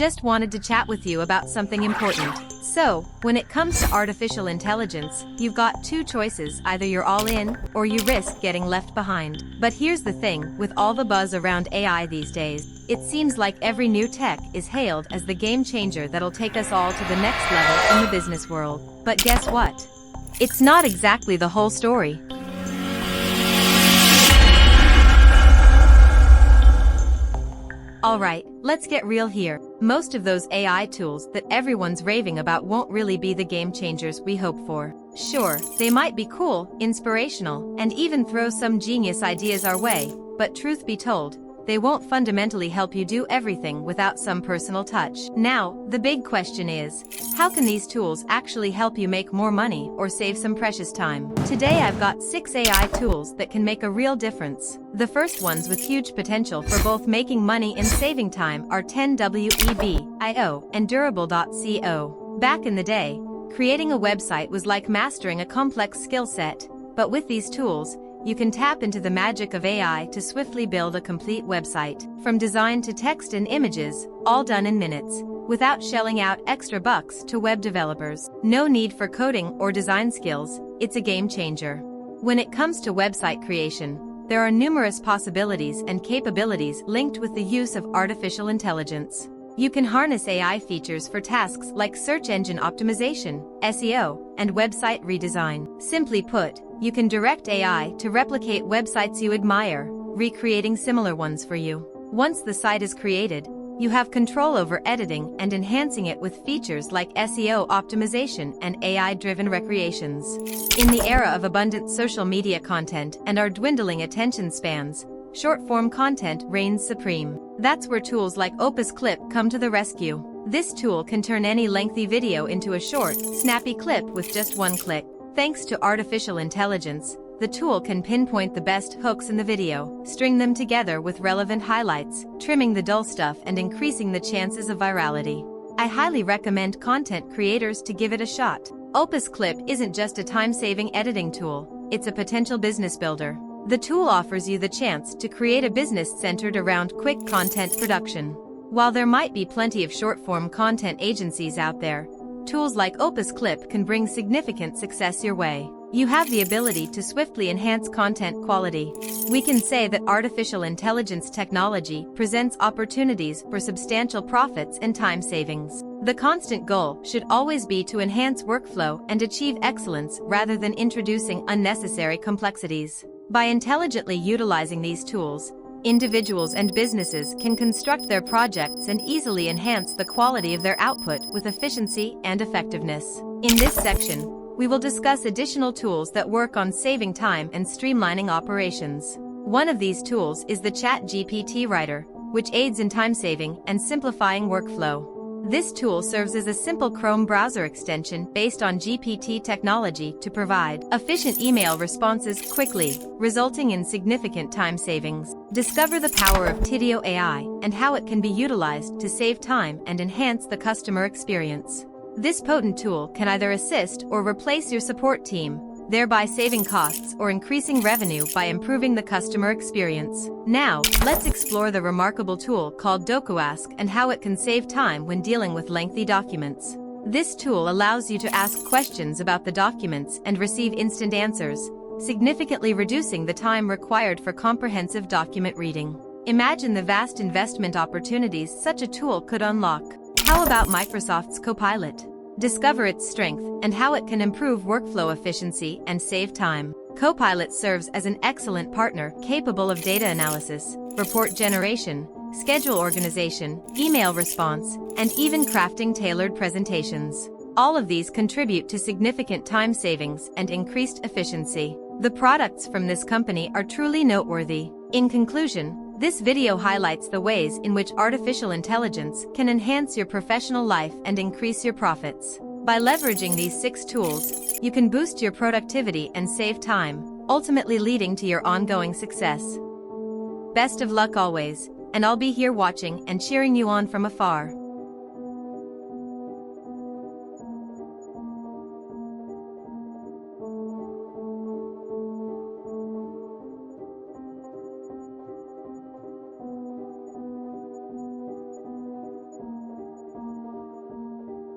Just wanted to chat with you about something important. So, when it comes to artificial intelligence, you've got two choices: either you're all in, or you risk getting left behind. But here's the thing, with all the buzz around AI these days, it seems like every new tech is hailed as the game changer that'll take us all to the next level in the business world. But guess what? It's not exactly the whole story. Alright, let's get real here. Most of those AI tools that everyone's raving about won't really be the game changers we hope for. Sure, they might be cool, inspirational, and even throw some genius ideas our way, but truth be told, they won't fundamentally help you do everything without some personal touch. Now, the big question is, how can these tools actually help you make more money or save some precious time? Today I've got 6 AI tools that can make a real difference. The first ones with huge potential for both making money and saving time are 10web.io and durable.co. Back in the day, creating a website was like mastering a complex skill set, but with these tools, you can tap into the magic of AI to swiftly build a complete website, from design to text and images, all done in minutes, without shelling out extra bucks to web developers. No need for coding or design skills, it's a game changer. When it comes to website creation, there are numerous possibilities and capabilities linked with the use of artificial intelligence. You can harness AI features for tasks like search engine optimization, SEO, and website redesign. Simply put, you can direct AI to replicate websites you admire, recreating similar ones for you. Once the site is created, you have control over editing and enhancing it with features like SEO optimization and AI-driven recreations. In the era of abundant social media content and our dwindling attention spans, short-form content reigns supreme. That's where tools like Opus Clip come to the rescue. This tool can turn any lengthy video into a short, snappy clip with just one click. Thanks to artificial intelligence, the tool can pinpoint the best hooks in the video, string them together with relevant highlights, trimming the dull stuff and increasing the chances of virality. I highly recommend content creators to give it a shot. Opus Clip isn't just a time-saving editing tool, it's a potential business builder. The tool offers you the chance to create a business centered around quick content production. While there might be plenty of short-form content agencies out there, tools like Opus Clip can bring significant success your way. You have the ability to swiftly enhance content quality. We can say that artificial intelligence technology presents opportunities for substantial profits and time savings. The constant goal should always be to enhance workflow and achieve excellence rather than introducing unnecessary complexities. By intelligently utilizing these tools, individuals and businesses can construct their projects and easily enhance the quality of their output with efficiency and effectiveness. In this section, we will discuss additional tools that work on saving time and streamlining operations. One of these tools is the GPT Writer, which aids in time saving and simplifying workflow. This tool serves as a simple Chrome browser extension based on GPT technology to provide efficient email responses quickly, resulting in significant time savings. Discover the power of Tidio AI and how it can be utilized to save time and enhance the customer experience. This potent tool can either assist or replace your support team, thereby saving costs or increasing revenue by improving the customer experience. Now, let's explore the remarkable tool called DocuAsk and how it can save time when dealing with lengthy documents. This tool allows you to ask questions about the documents and receive instant answers, significantly reducing the time required for comprehensive document reading. Imagine the vast investment opportunities such a tool could unlock. How about Microsoft's Copilot? Discover its strength and how it can improve workflow efficiency and save time. Copilot serves as an excellent partner capable of data analysis, report generation, schedule organization, email response, and even crafting tailored presentations. All of these contribute to significant time savings and increased efficiency. The products from this company are truly noteworthy. In conclusion, this video highlights the ways in which artificial intelligence can enhance your professional life and increase your profits. By leveraging these 6 tools, you can boost your productivity and save time, ultimately leading to your ongoing success. Best of luck always, and I'll be here watching and cheering you on from afar.